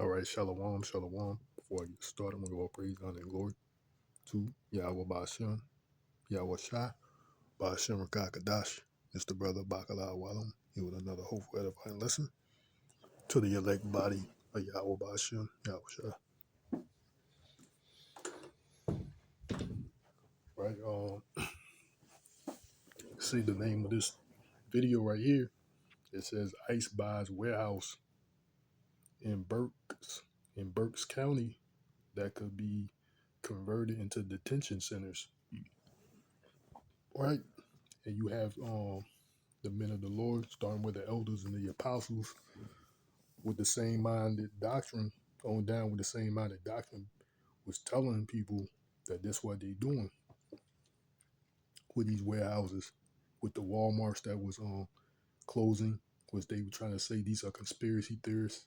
All right, shalom, shalom. Before I get started, I'm going to go praise, honor, and glory to Yahawah bahasham, Yahawahshi, bahasham Rawchaa Qadash. It's the brother Bakala Walam. Here with another hopeful edifying lesson to the elect body of Yahawah bahasham, Yahawahshi. Right, see the name of this video right here. It says ICE buys warehouse in Berks County that could be converted into detention centers. Right, and you have the men of the Lord, starting with the elders and the apostles, with the same minded doctrine, going down with the same minded doctrine, was telling people that that's what they're doing with these warehouses, with the Walmarts that was closing, which they were trying to say these are conspiracy theorists.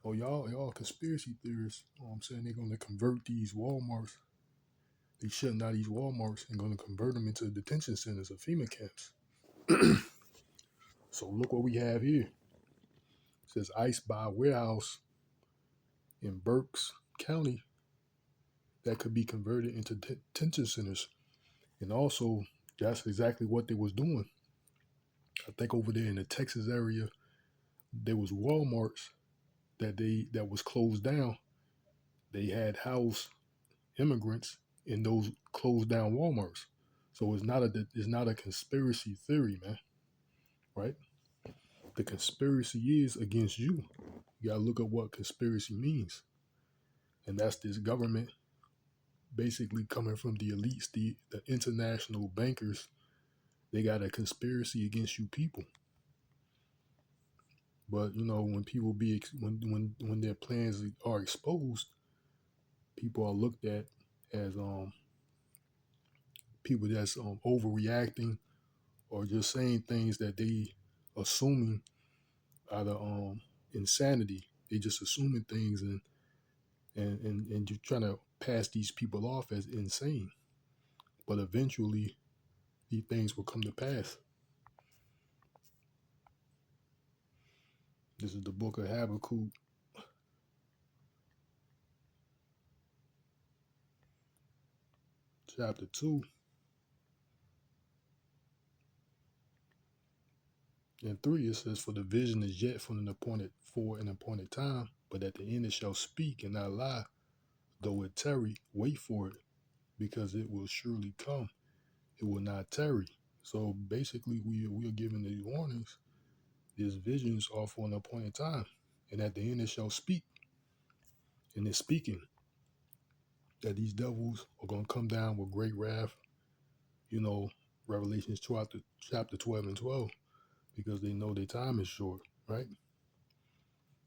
Oh, y'all conspiracy theorists. I'm saying they're going to convert these Walmarts. They shutting down these Walmarts and going to convert them into detention centers or FEMA camps. So look what we have here. It says ICE buy warehouse in Berks County that could be converted into detention centers. And also, that's exactly what they was doing. I think over there in the Texas area, there was Walmarts that was closed down. They had housed immigrants in those closed down Walmarts. So it's not a conspiracy theory, man. Right? The conspiracy is against you. You gotta look at what conspiracy means. And that's this government basically coming from the elites, the international bankers. They got a conspiracy against you people. But you know, when people when their plans are exposed, people are looked at as people that's overreacting or just saying things that they assuming out of insanity. They just assuming things and you're trying to pass these people off as insane. But eventually, these things will come to pass. This is the book of Habakkuk, chapter 2 and 3. It says, "For the vision is yet for an appointed time, but at the end it shall speak and not lie. Though it tarry, wait for it, because it will surely come. It will not tarry." So basically, we are given these warnings. These visions are for an appointed time, and at the end it shall speak. And it's speaking that these devils are going to come down with great wrath. You know, Revelations chapter 12 and 12, because they know their time is short, right?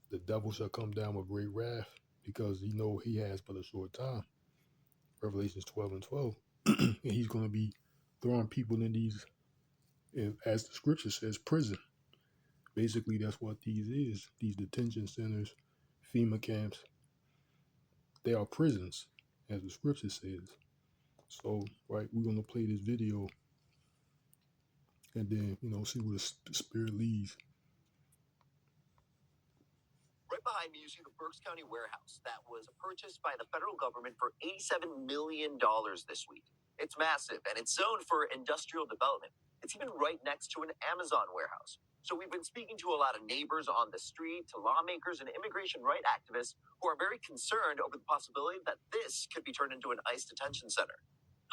The devil shall come down with great wrath because he has but a short time. Revelations 12 and 12. And he's going to be throwing people in these, as the scripture says, prison. Basically, that's what these is. These detention centers, FEMA camps, they are prisons, as the scripture says. So, right, we're going to play this video and then, see where the spirit leads. Right behind me, you see the Berks County warehouse that was purchased by the federal government for $87 million this week. It's massive, and it's zoned for industrial development. It's even right next to an Amazon warehouse. So we've been speaking to a lot of neighbors on the street, to lawmakers and immigration rights activists who are very concerned over the possibility that this could be turned into an ICE detention center.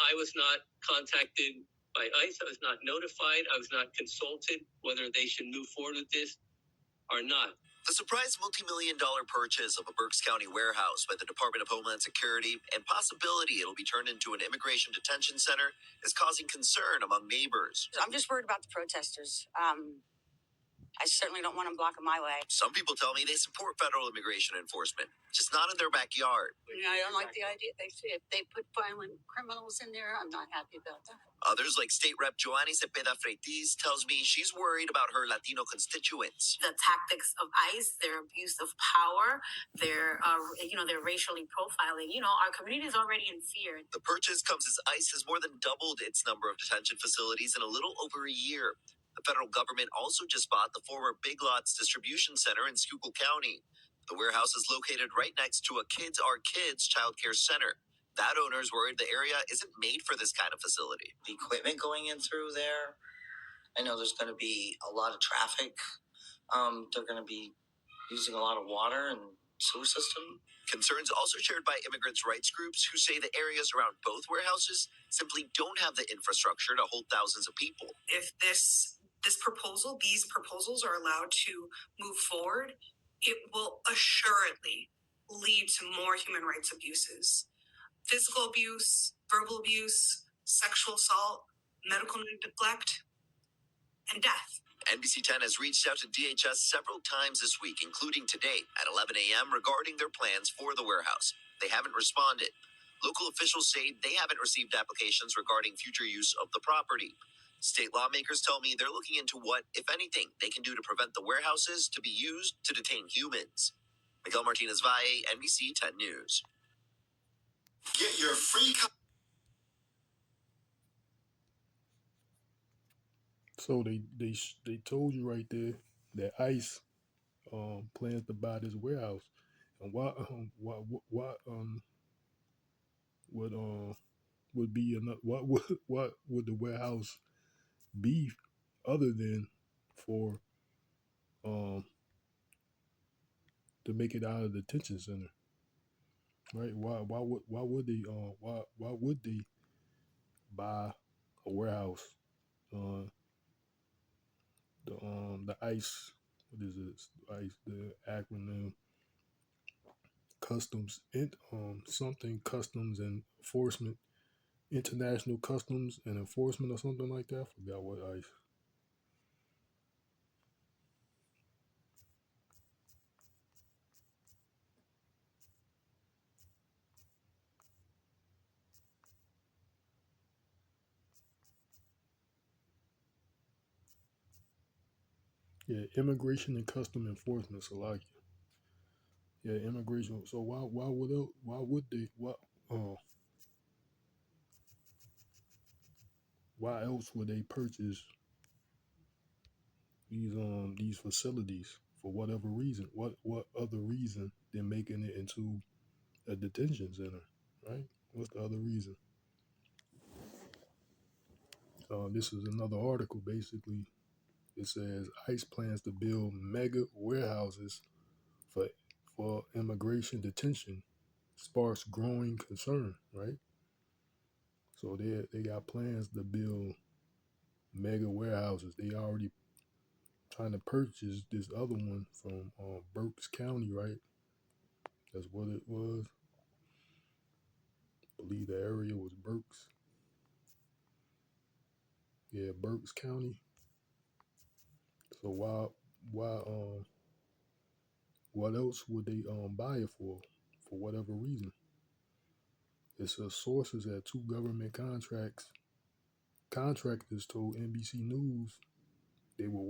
I was not contacted by ICE. I was not notified. I was not consulted whether they should move forward with this or not. The surprise multi-million-dollar purchase of a Berks County warehouse by the Department of Homeland Security and possibility it'll be turned into an immigration detention center is causing concern among neighbors. I'm just worried about the protesters. I certainly don't want them blocking my way. Some people tell me they support federal immigration enforcement, just not in their backyard. I don't like the idea. They say if they put violent criminals in there, I'm not happy about that. Others, like State Rep Joanny Cepeda Freitis, tells me she's worried about her Latino constituents. The tactics of ICE, their abuse of power, their racially profiling. Our community is already in fear. The purchase comes as ICE has more than doubled its number of detention facilities in a little over a year. The federal government also just bought the former Big Lots distribution center in Schuylkill County. The warehouse is located right next to a Kids Are Kids childcare center. That owner is worried the area isn't made for this kind of facility. The equipment going in through there, I know there's going to be a lot of traffic. They're going to be using a lot of water and sewer system. Concerns also shared by immigrants' rights groups who say the areas around both warehouses simply don't have the infrastructure to hold thousands of people. If these proposals are allowed to move forward, it will assuredly lead to more human rights abuses. Physical abuse, verbal abuse, sexual assault, medical neglect, and death. NBC 10 has reached out to DHS several times this week, including today at 11 a.m. regarding their plans for the warehouse. They haven't responded. Local officials say they haven't received applications regarding future use of the property. State lawmakers tell me they're looking into what, if anything, they can do to prevent the warehouses to be used to detain humans. Miguel Martinez-Valle, NBC 10 News. Get your free So they told you right there that ICE plans to buy this warehouse, and would be enough? What would the warehouse be other than for um to make it out of the detention center, right? Why would they buy a warehouse? Uh, the ICE, what is it? ICE, the acronym Customs and something Customs and Enforcement, International Customs and Enforcement or something like that. I forgot what ICE. Yeah, Immigration and Custom Enforcement. So like, yeah, immigration. So why would they uh why else would they purchase these facilities for whatever reason? What other reason than making it into a detention center, right? What's the other reason? This is another article. Basically, it says ICE plans to build mega warehouses for immigration detention, sparks growing concern, right? So they got plans to build mega warehouses. They already trying to purchase this other one from Berks County, right? That's what it was. I believe the area was Berks. Yeah, Berks County. So what else would they buy it for? For whatever reason. It says sources at two government contractors told NBC News they were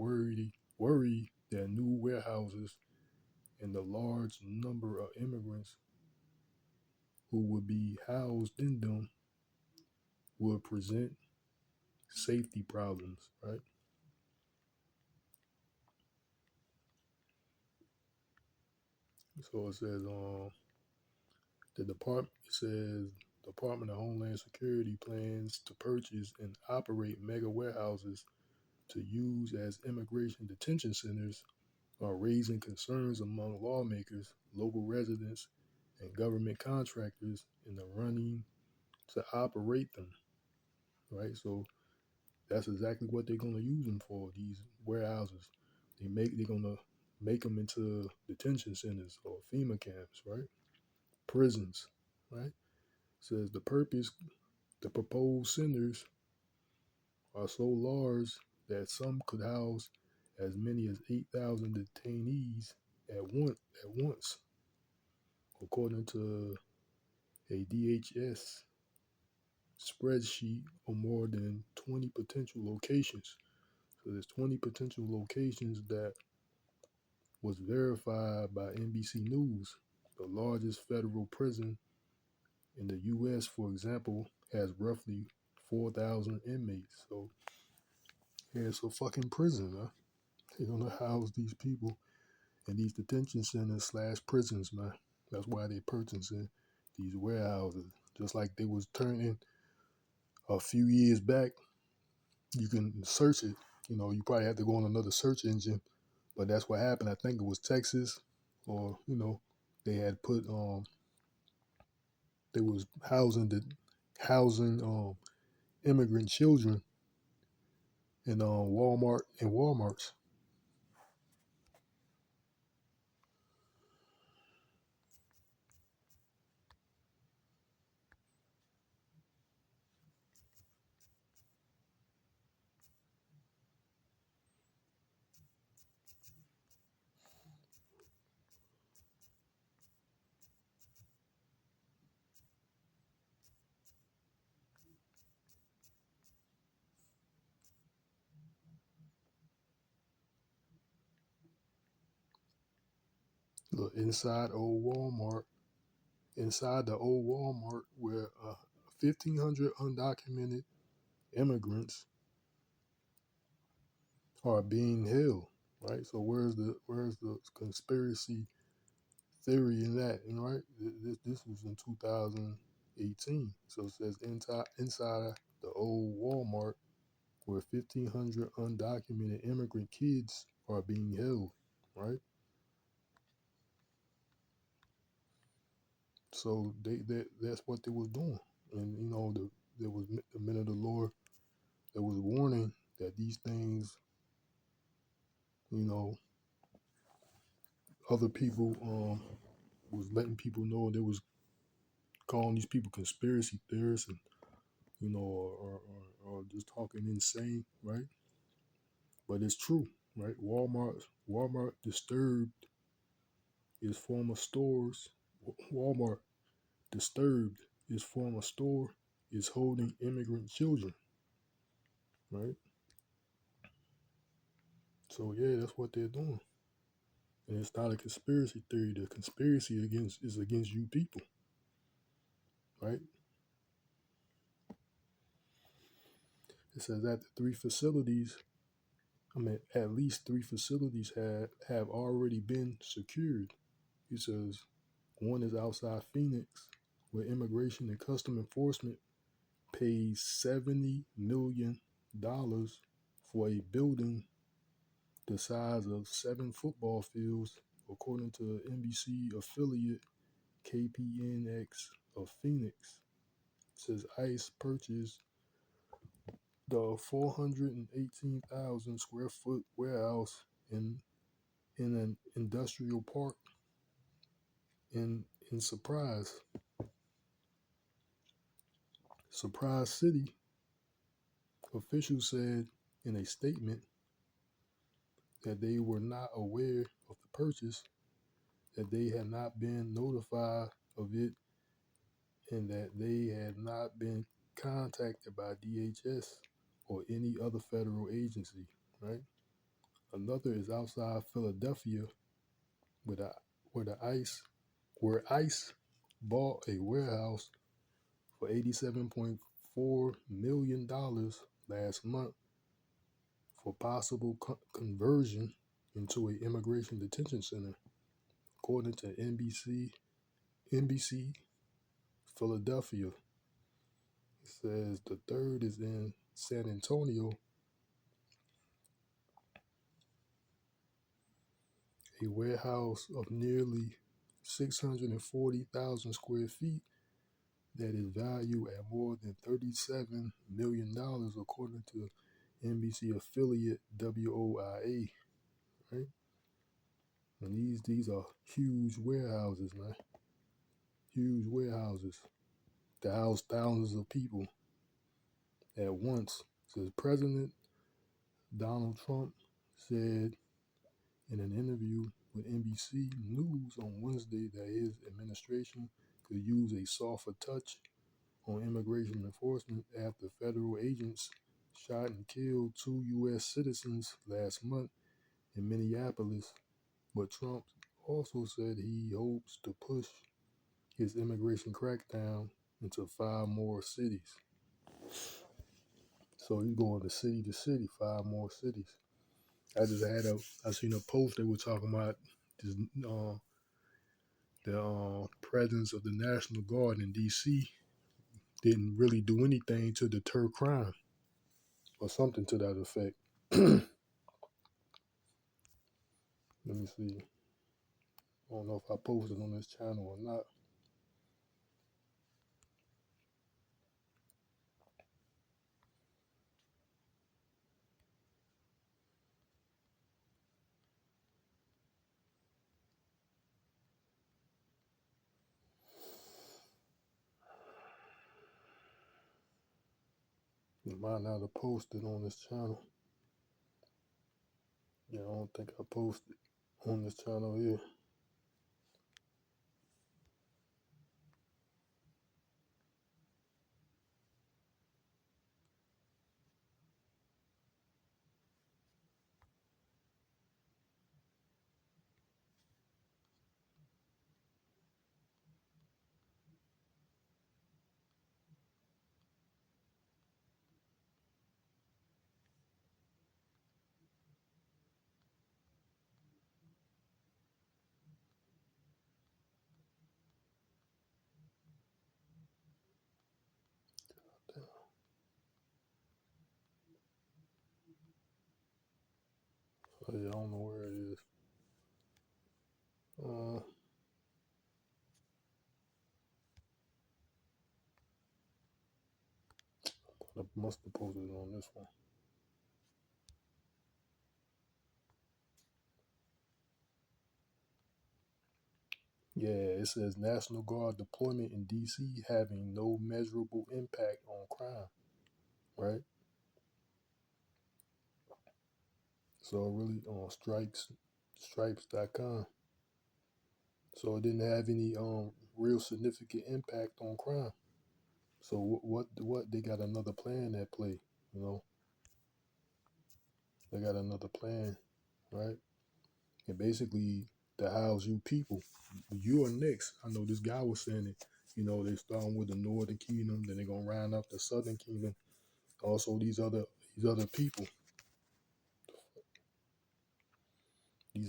worried that new warehouses and the large number of immigrants who would be housed in them would present safety problems, right? So it says it says Department of Homeland Security plans to purchase and operate mega warehouses to use as immigration detention centers are raising concerns among lawmakers, local residents, and government contractors in the running to operate them, right? So that's exactly what they're going to use them for. These warehouses, they're going to make them into detention centers or FEMA camps, right? Prisons, right? Says the proposed centers are so large that some could house as many as 8,000 detainees at once, according to a DHS spreadsheet of more than 20 potential locations. So there's 20 potential locations that was verified by NBC News. The largest federal prison in the U.S., for example, has roughly 4,000 inmates. So yeah, it's a fucking prison, huh? They're gonna house these people And these detention centers / prisons, man. That's why they purchasing these warehouses. Just like they was turning a few years back, you can search it. You probably have to go on another search engine, but that's what happened. I think it was Texas, or they had put they was housing immigrant children in Walmarts. Look, inside the old Walmart, where 1,500 undocumented immigrants are being held. Right. So where's the conspiracy theory in that? Right. This was in 2018. So it says inside the old Walmart, where 1,500 undocumented immigrant kids are being held. Right. So that's what they was doing, and there was the men of the Lord that was warning that these things, you know, other people was letting people know, they was calling these people conspiracy theorists, and or just talking insane, right? But it's true, right? Walmart disturbed its former stores. Walmart disturbed its former store is holding immigrant children, right? So yeah, that's what they're doing. And it's not a conspiracy theory. The conspiracy is against you people, right? It says that at least three facilities have already been secured. It says one is outside Phoenix, where Immigration and Custom Enforcement pays $70 million for a building the size of 7 football fields, according to NBC affiliate KPNX of Phoenix. It says ICE purchased the 418,000 square foot warehouse in an industrial park in Surprise City. Officials said in a statement that they were not aware of the purchase, that they had not been notified of it, and that they had not been contacted by DHS or any other federal agency, right? Another is outside Philadelphia, where the where ICE bought a warehouse for $87.4 million last month for possible conversion into an immigration detention center, according to NBC Philadelphia. It says the third is in San Antonio, a warehouse of nearly 640,000 square feet that is valued at more than $37 million, according to NBC affiliate WOIA, right? And these are huge warehouses, man. Huge warehouses to house thousands of people at once. Says President Donald Trump said in an interview with NBC News on Wednesday that his administration could use a softer touch on immigration enforcement after federal agents shot and killed 2 U.S. citizens last month in Minneapolis. But Trump also said he hopes to push his immigration crackdown into 5 more cities. So he's going to city, 5 more cities. I seen a post they were talking about this, the presence of the National Guard in D.C. didn't really do anything to deter crime or something to that effect. Let me see. I don't know if I posted on this channel or not. I might not have posted on this channel. Yeah, I don't think I posted on this channel here. Oh, yeah, I don't know where it is. I must have posted it on this one. Yeah, it says National Guard deployment in D.C. having no measurable impact on crime, right? So really on stripes.com. So it didn't have any real significant impact on crime. So what they got another plan at play, you know? They got another plan, right? And basically to house you people. You are next. I know this guy was saying it. You know, they starting with the Northern Kingdom, then they're gonna round up the Southern Kingdom. Also these other people, they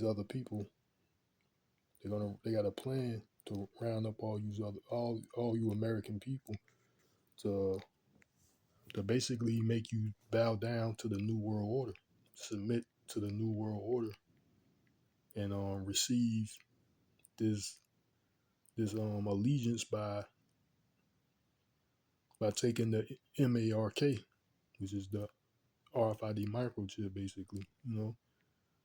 got a plan to round up all you American people to basically make you bow down to the New World Order, submit to the New World Order, and receive this allegiance by taking the MARK, which is the RFID microchip, basically. You know,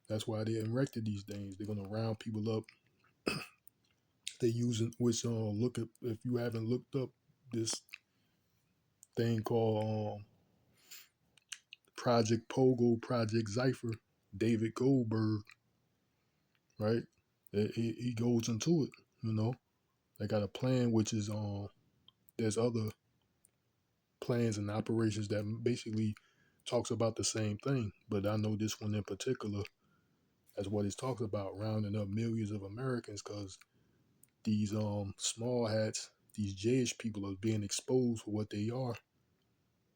that's why they erected these things. They're gonna round people up. They using which look at if you haven't looked up this thing called Project Pogo, Project Cypher, David Goldberg, right? He goes into it. You know, they got a plan, which is there's other plans and operations that basically talks about the same thing, but I know this one in particular as what it talks about, rounding up millions of Americans because these small hats, these Jewish people are being exposed for what they are,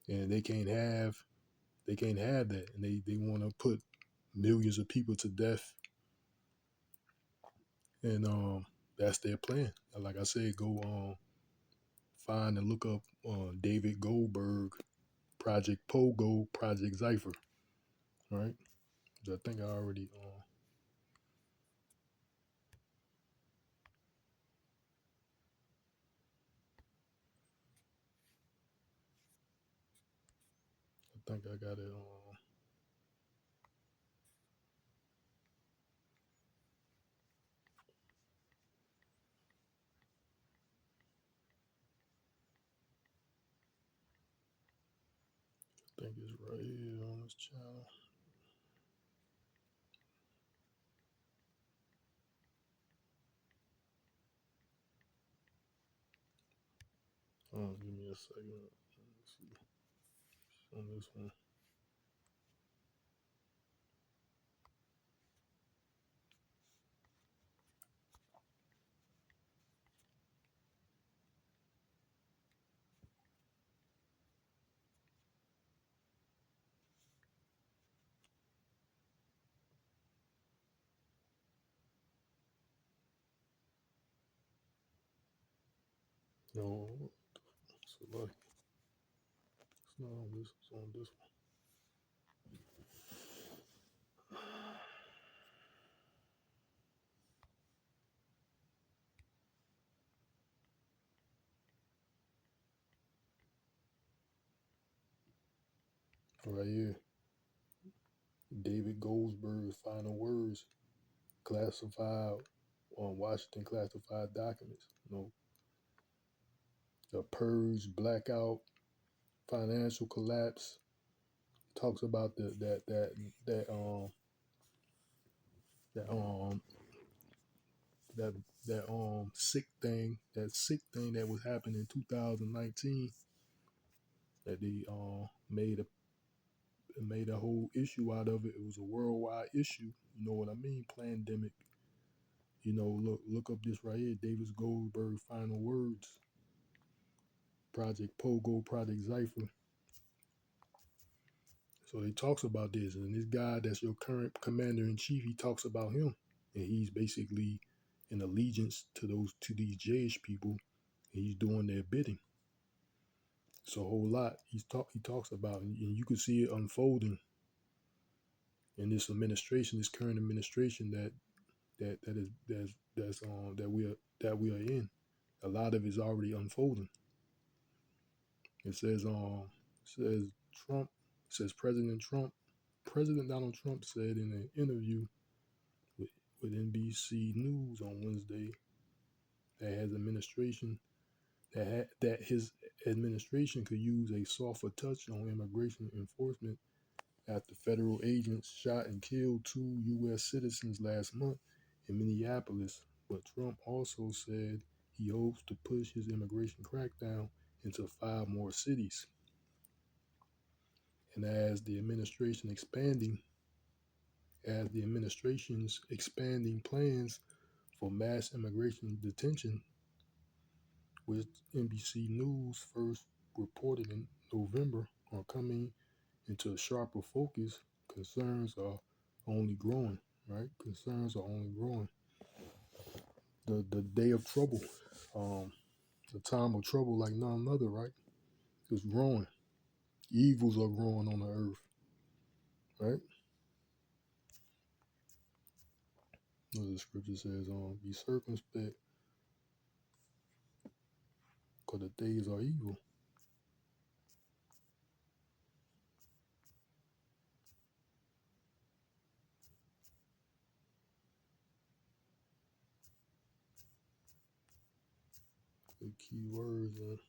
and they can't have that, and they want to put millions of people to death, and that's their plan. Like I said, go find and look up David Goldberg, Project Pogo, Project Cypher, right? I think I already I think I got it on. I think it's right here on this channel. Give me a second. Let's see. On this one. No, it's like it's not on this. It's on this one right here. David Goldsberg's final words, classified on Washington classified documents. The purge, blackout, financial collapse. Talks about that that sick thing that was happening in 2019, that they made a whole issue out of it. It was a worldwide issue. You know what I mean? Pandemic. Look up this right here. Davis Goldberg final words. Project Pogo, Project Zypher. So he talks about this, and this guy that's your current commander in chief, he talks about him, and he's basically in allegiance to these Jewish people, and he's doing their bidding. So a whole lot he talks about, and you can see it unfolding in this administration, this current administration that we are in. A lot of it's already unfolding. It says Trump says President Donald Trump said in an interview with NBC News on Wednesday that his administration could use a softer touch on immigration enforcement after federal agents shot and killed 2 U.S. citizens last month in Minneapolis. But Trump also said he hopes to push his immigration crackdown into 5 more cities. And as the administration's expanding plans for mass immigration detention, which NBC News first reported in November, are coming into sharper focus, concerns are only growing, right? Concerns are only growing. The day of trouble, the time of trouble like none other, right? Is growing. Evils are growing on the earth, right? As the scripture says, be circumspect, because the days are evil. The key words is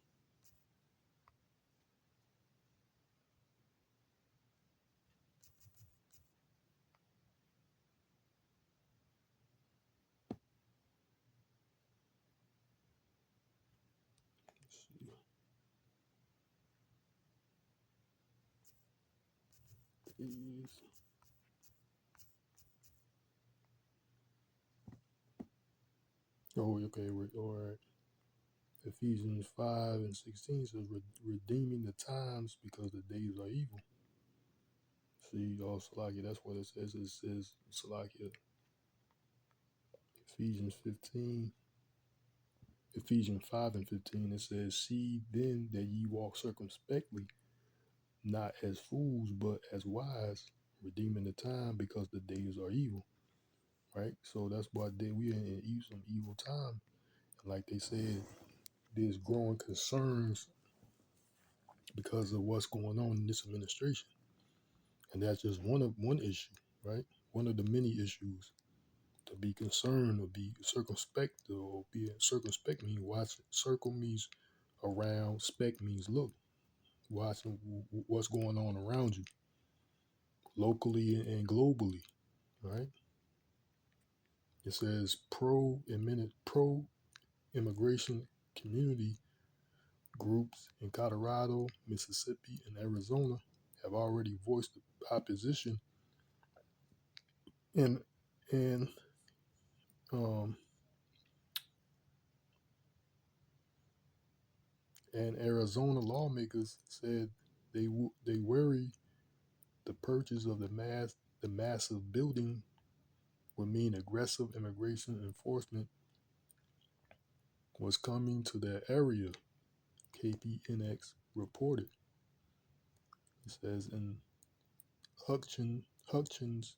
okay, all right. Ephesians 5:16 says, redeeming the times because the days are evil. See, Salakia, that's what it says. It says, Salakia, Ephesians 5:15, it says, see then that ye walk circumspectly, not as fools, but as wise, redeeming the time because the days are evil. Right? So that's why we are in some evil time. Like they said, there's growing concerns because of what's going on in this administration. And that's just one issue, right? One of the many issues. To be concerned or be circumspect, or be circumspect means watch. Circle means around, spec means look. Watching what's going on around you, locally and globally, right? It says pro immigration community groups in Colorado, Mississippi, and Arizona have already voiced opposition, and and um, and Arizona lawmakers said they worry the purchase of the massive building would mean aggressive immigration enforcement was coming to that area, KPNX reported. It says in Hutchins,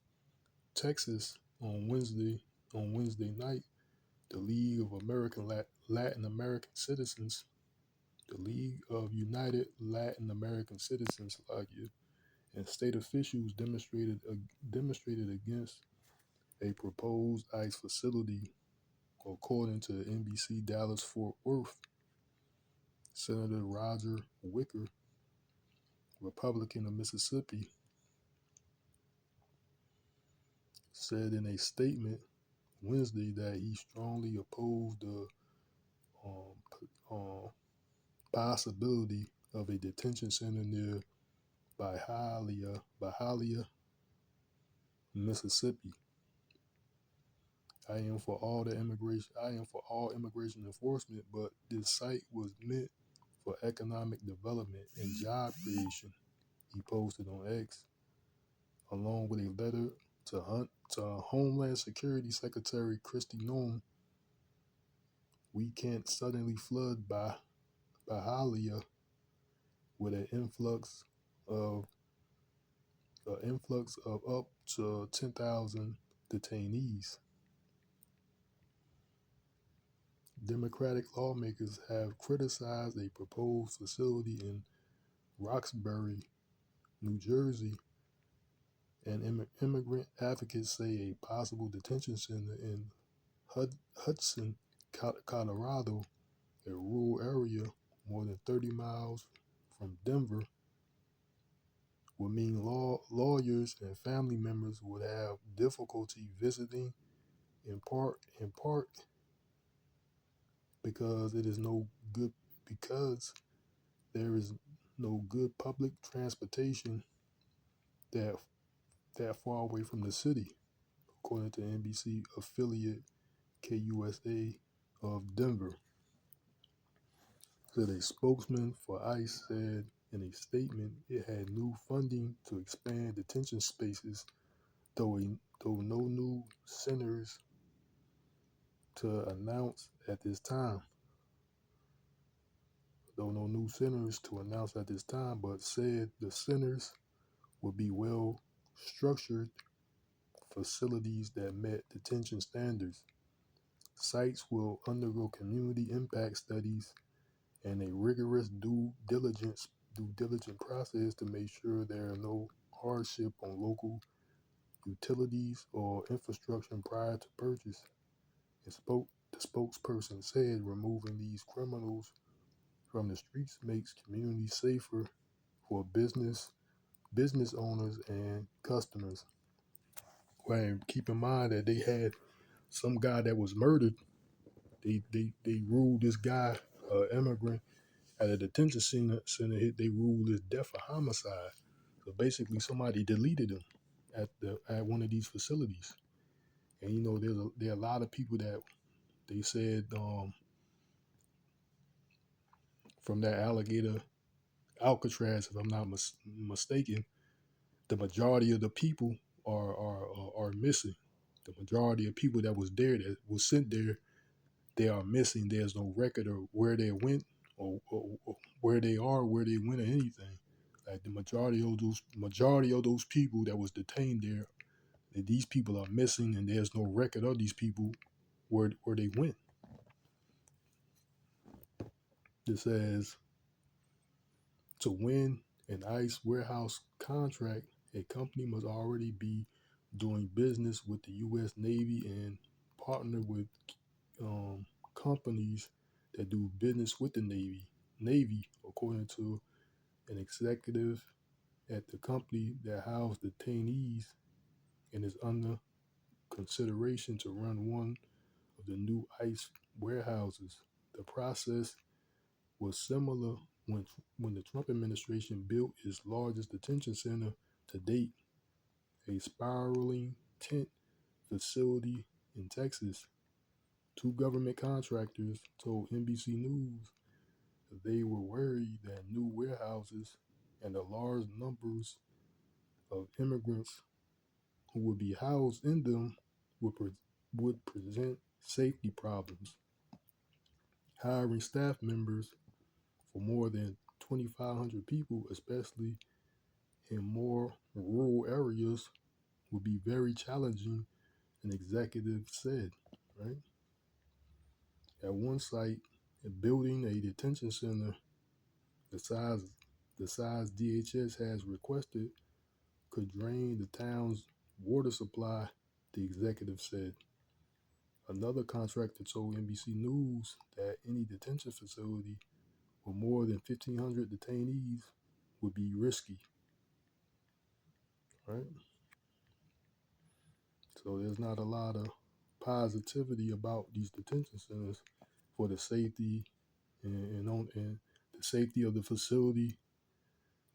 Texas, on Wednesday night, the League of Latin American Citizens, the League of United Latin American Citizens, and state officials demonstrated against a proposed ICE facility, according to NBC Dallas Fort Worth. Senator Roger Wicker, Republican of Mississippi, said in a statement Wednesday that he strongly opposed the possibility of a detention center near Byhalia, Mississippi. I am for all immigration enforcement, but this site was meant for economic development and job creation, he posted on X, along with a letter to Homeland Security Secretary Kristi Noem. We can't suddenly flood Byhalia with an influx of up to 10,000 detainees. Democratic lawmakers have criticized a proposed facility in Roxbury, New Jersey, and immigrant advocates say a possible detention center in Hudson, Colorado, a rural area more than 30 miles from Denver, would mean lawyers and family members would have difficulty visiting, in part because there is no good public transportation that far away from the city, according to NBC affiliate KUSA of Denver. Said a spokesman for ICE said in a statement it had new funding to expand detention spaces, though no new centers to announce at this time. But said the centers would be well structured facilities that met detention standards. Sites will undergo community impact studies and a rigorous due diligence process to make sure there are no hardship on local utilities or infrastructure prior to purchase. The spokesperson said removing these criminals from the streets makes communities safer for business owners and customers. Well, keep in mind that they had some guy that was murdered. They ruled this guy, immigrant, at a detention center. They ruled his death a homicide. So basically, somebody deleted him at one of these facilities. And there are a lot of people that they said from that alligator Alcatraz, if I'm not mistaken, the majority of the people are missing. The majority of people that was there, that was sent there, they are missing. There's no record of where they went or where they are, where they went, or anything. Like the majority of those people that was detained there, these people are missing, and there's no record of these people where they went. It says to win an ICE warehouse contract, a company must already be doing business with the U.S. Navy and partner with companies that do business with the Navy, according to an executive at the company that housed detainees and is under consideration to run one of the new ICE warehouses. The process was similar when the Trump administration built its largest detention center to date, a spiraling tent facility in Texas. Two government contractors told NBC News that they were worried that new warehouses and the large numbers of immigrants who would be housed in them would present safety problems. hiring staff members for more than 2,500 people, especially in more rural areas, would be very challenging, an executive said, right? At one site, building a detention center the size DHS has requested could drain the town's water supply, the executive said. Another contractor told NBC News that any detention facility with more than 1,500 detainees would be risky, right? So there's not a lot of positivity about these detention centers for the safety and the safety of the facility.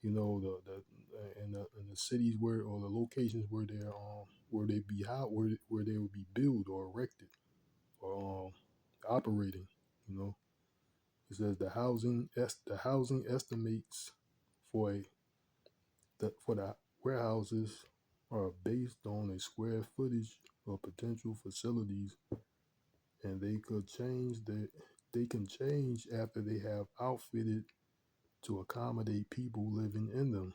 You know, the cities where, or the locations where they be how where they will be built or erected or operating. You know, it says the housing estimates for for the warehouses are based on a square footage of potential facilities, and they can change after they have outfitted to accommodate people living in them.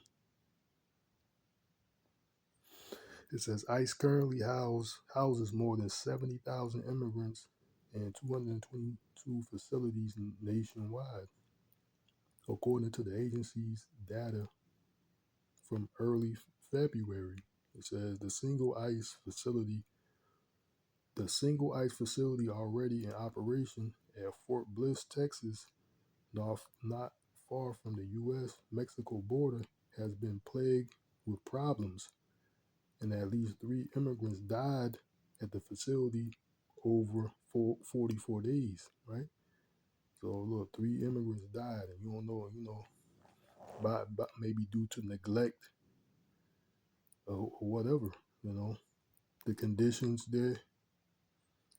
It says ICE currently houses more than 70,000 immigrants in 222 facilities nationwide, according to the agency's data from early February. It says the single ICE facility already in operation at Fort Bliss, Texas, not far from the U.S.-Mexico border, has been plagued with problems, and at least 3 immigrants died at the facility over 44 days, right? So look, 3 immigrants died, and you don't know, by maybe due to neglect or whatever, the conditions there.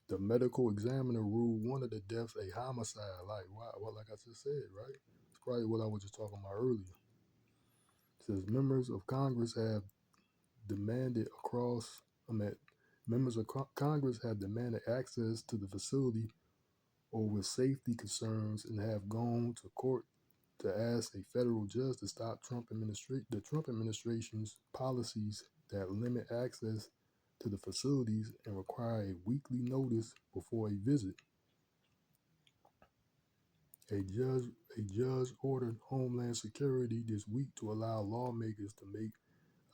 The medical examiner ruled one of the deaths a homicide. Like, why? Well, like I just said, right? It's probably what I was just talking about earlier. It says members of Congress have demanded members of Congress have demanded access to the facility over safety concerns and have gone to court to ask a federal judge to stop the Trump administration's policies that limit access to the facilities and require a weekly notice before a visit. A judge ordered Homeland Security this week to allow lawmakers to make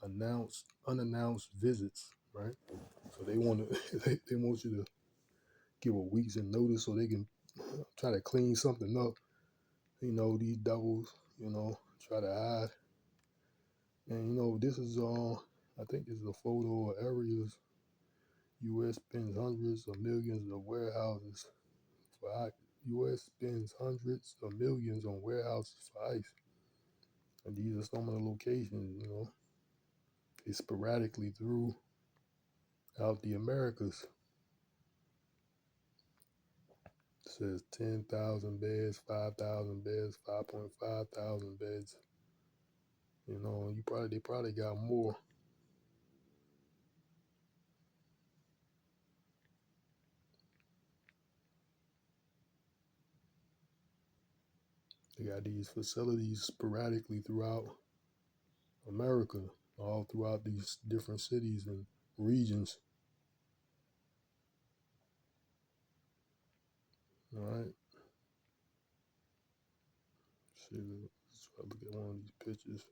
unannounced visits, right? So they want to they want you to give a week's notice so they can try to clean something up. These devils, try to hide. And this is I think this is a photo of areas U.S. spends hundreds of millions of warehouses for U.S. spends hundreds of millions on warehouses for ICE. And these are some of the locations, they sporadically throughout the Americas. It says 10,000 beds, 5,000 beds, 5.5 thousand beds. They probably got more. They got these facilities sporadically throughout America, all throughout these different cities and regions. All right. Let's try to look at one of these pictures.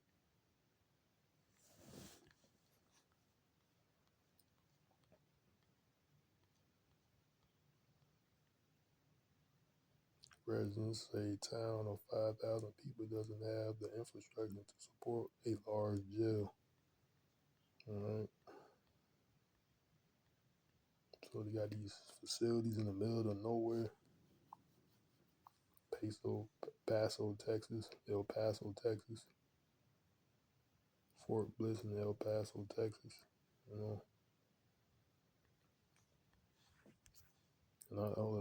Residents say a town of 5,000 people doesn't have the infrastructure to support a large jail. All right. So they got these facilities in the middle of nowhere. Paso, Texas, El Paso, Texas, Fort Bliss in El Paso, Texas.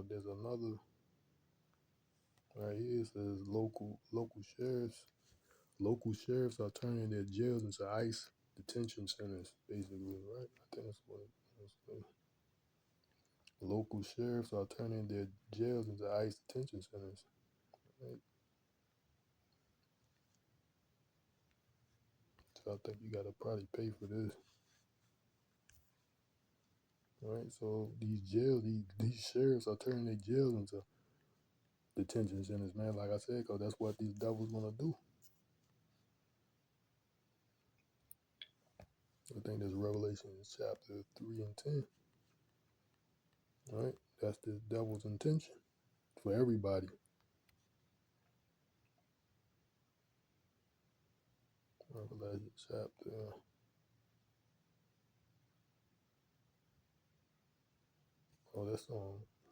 There's another right here. It says local sheriffs. Local sheriffs are turning their jails into ICE detention centers, basically, right? I think that's what it is. Local sheriffs are turning their jails into ICE detention centers. Right? So I think you gotta probably pay for this. Right? So these jails, these sheriffs are turning their jails into detention centers, man. Like I said, because that's what these devils gonna do. I think that's Revelation chapter 3 and 10. Right? That's the devil's intention for everybody. Revelation chapter. Oh, that's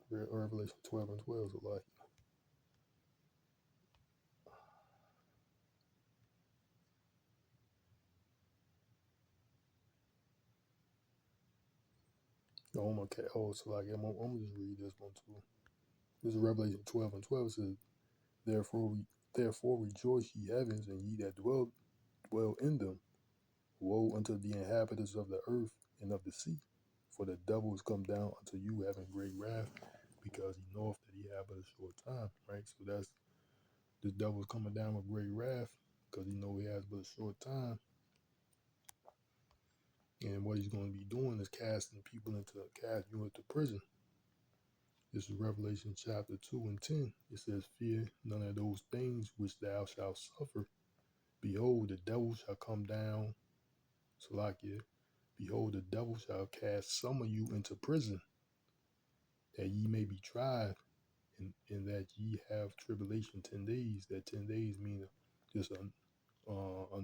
Revelation 12 and 12. So like, so like I'm gonna just read this one too. This is Revelation 12 and 12. It says, therefore rejoice, ye heavens, and ye that dwell in them. Woe unto the inhabitants of the earth and of the sea, for the devil is come down unto you having great wrath, because he knoweth that he have but a short time. Right? So that's the devil's coming down with great wrath, because he know he has but a short time. And what he's going to be doing is casting you into prison. This is Revelation chapter 2 and 10. It says, fear none of those things which thou shalt suffer. Behold, the devil shall come down. Salakia. Behold, the devil shall cast some of you into prison, that ye may be tried, and that ye have tribulation 10 days. That 10 days mean just a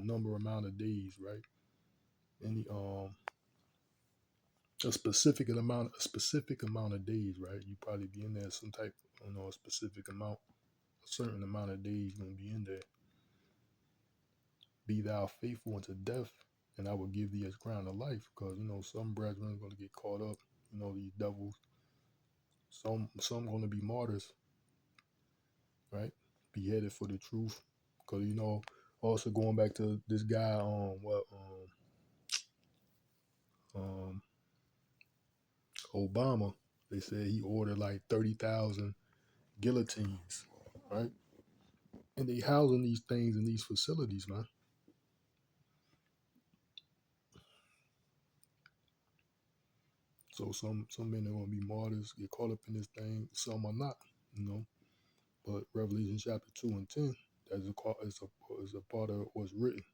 number amount of days, right? Any a specific amount of days, right? You probably be in there some type, a specific amount, a certain amount of days gonna be in there. Be thou faithful unto death, and I will give thee a crown of life. Because some brethren are gonna get caught up. These devils. Some gonna be martyrs, right? Beheaded for the truth. Because also going back to this guy Obama, they said he ordered like 30,000 guillotines, right? And they housing these things in these facilities, man. So some men are gonna be martyrs, get caught up in this thing. Some are not, But Revelation chapter 2 and 10, that's is a part of what's written. It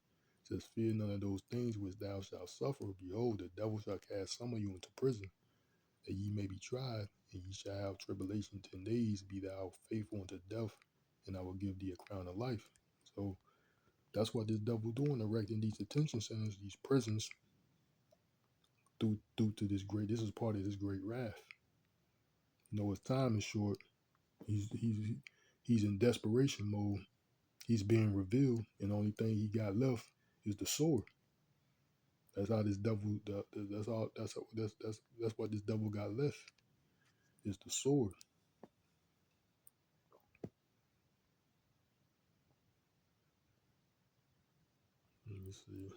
says, fear none of those things which thou shalt suffer. Behold, the devil shall cast some of you into prison, that ye may be tried, and ye shall have tribulation 10 days. Be thou faithful unto death, and I will give thee a crown of life. So that's what this devil doing, erecting these detention centers, these prisons, due to this is part of this great wrath. His time is short. He's in desperation mode. He's being revealed, and the only thing he got left is the sword. That's how this devil. That's what this devil got left is the sword. Let me see.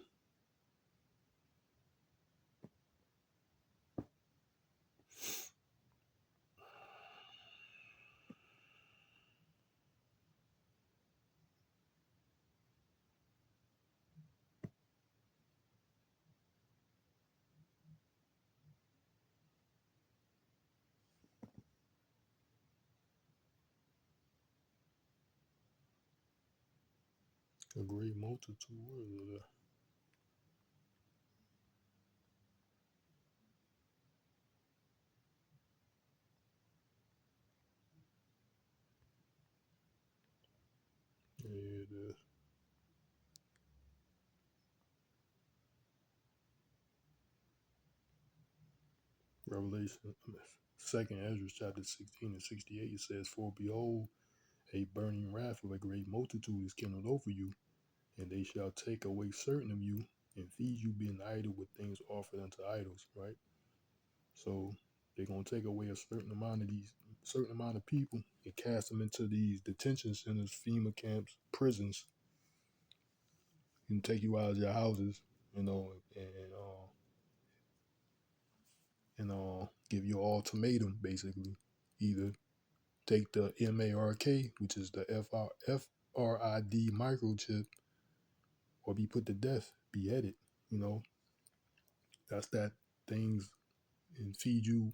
A great multitude. Where is it? Yeah, it is. Revelation, second Ezra chapter 16 and 68, it says, for behold, a burning wrath of a great multitude is kindled over you, and they shall take away certain of you, and feed you being idle with things offered unto idols, right? So they're gonna take away a certain amount of people and cast them into these detention centers, FEMA camps, prisons, and take you out of your houses, and give you an ultimatum, basically. Either take the MARK, which is the FRID microchip, or be put to death, beheaded. You know, that's that things and feed you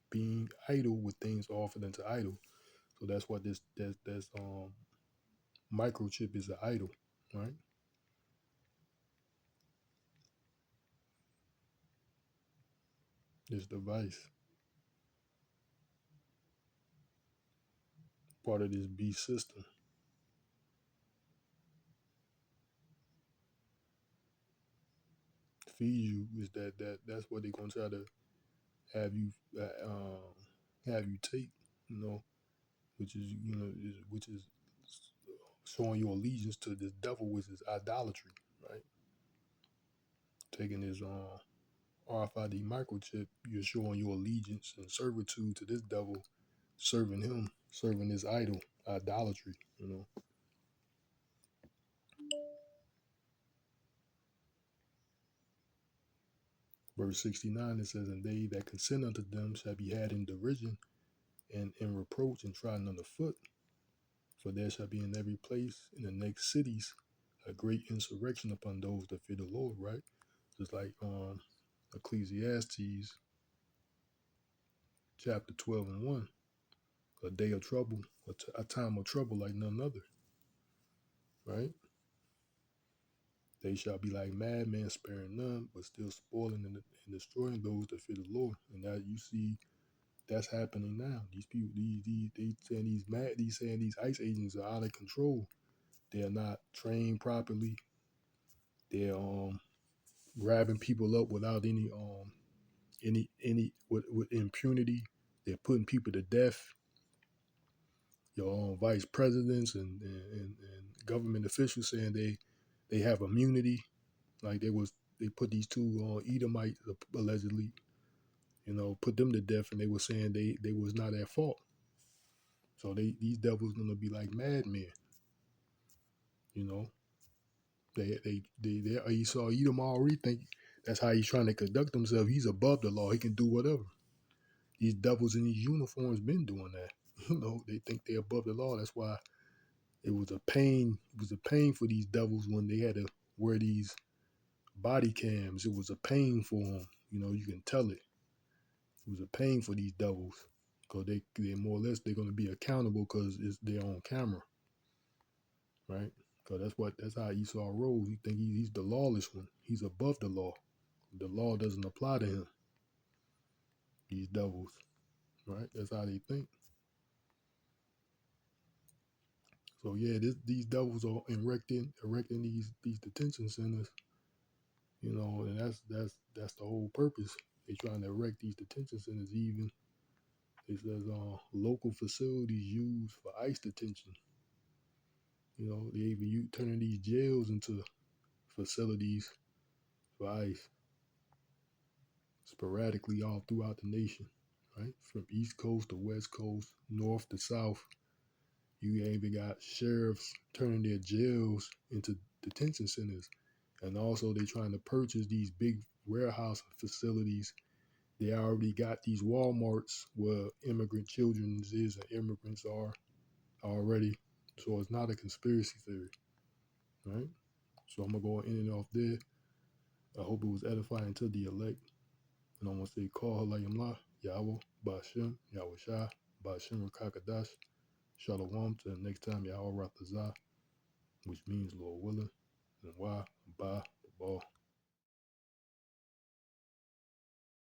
being idle with things offered into idol. So that's what this microchip is, an idol, right? This device, part of this beast system. Feed you is that's what they're gonna try to have you take, you know, which is which is showing your allegiance to this devil, which is idolatry, right? Taking his RFID microchip, you're showing your allegiance and servitude to this devil, serving him, serving his idol, idolatry, you know. Verse 69, it says, "And they that consent unto them shall be had in derision and in reproach and trodden under foot. For there shall be in every place in the next cities a great insurrection upon those that fear the Lord," right? Just like Ecclesiastes chapter 12 and 1. A day of trouble, a time of trouble like none other, right? They shall be like madmen, sparing none, but still spoiling and destroying those that fear the Lord. And that you see, that's happening now. These people, they saying these ICE agents are out of control. They're not trained properly. They're grabbing people up without any with impunity. They're putting people to death. Your vice presidents and government officials saying they have immunity. Like they put these two Edomites allegedly, put them to death, and they were saying they was not at fault. So these devils gonna be like madmen, you know. They Esau Edom already think that's how he's trying to conduct himself. He's above the law. He can do whatever. These devils in these uniforms been doing that. They think they're above the law. That's why it was a pain. It was a pain for these devils when they had to wear these body cams. It was a pain for them. You can tell it. It was a pain for these devils because they more or less they're going to be accountable because they're on camera, right? Because that's how Esau rolls. He think he's the lawless one. He's above the law. The law doesn't apply to him. These devils, right? That's how they think. So yeah, these devils are erecting these detention centers, and that's the whole purpose. They're trying to erect these detention centers. Even it says local facilities used for ICE detention. They even turning these jails into facilities for ICE sporadically all throughout the nation, right? From East Coast to West Coast, North to South. You even got sheriffs turning their jails into detention centers. And also they trying to purchase these big warehouse facilities. They already got these Walmarts where immigrant children is and immigrants are already. So it's not a conspiracy theory, right? So I'm going to go in and off there. I hope it was edifying to the elect. And I'm going to say, call Halayimlah, Yahawah, bahasham, Yahawahshi, bahasham, Rawchaa Qadash. Shalom till the next time, Yahawah Ratazah, which means Lord willing, and why, bye.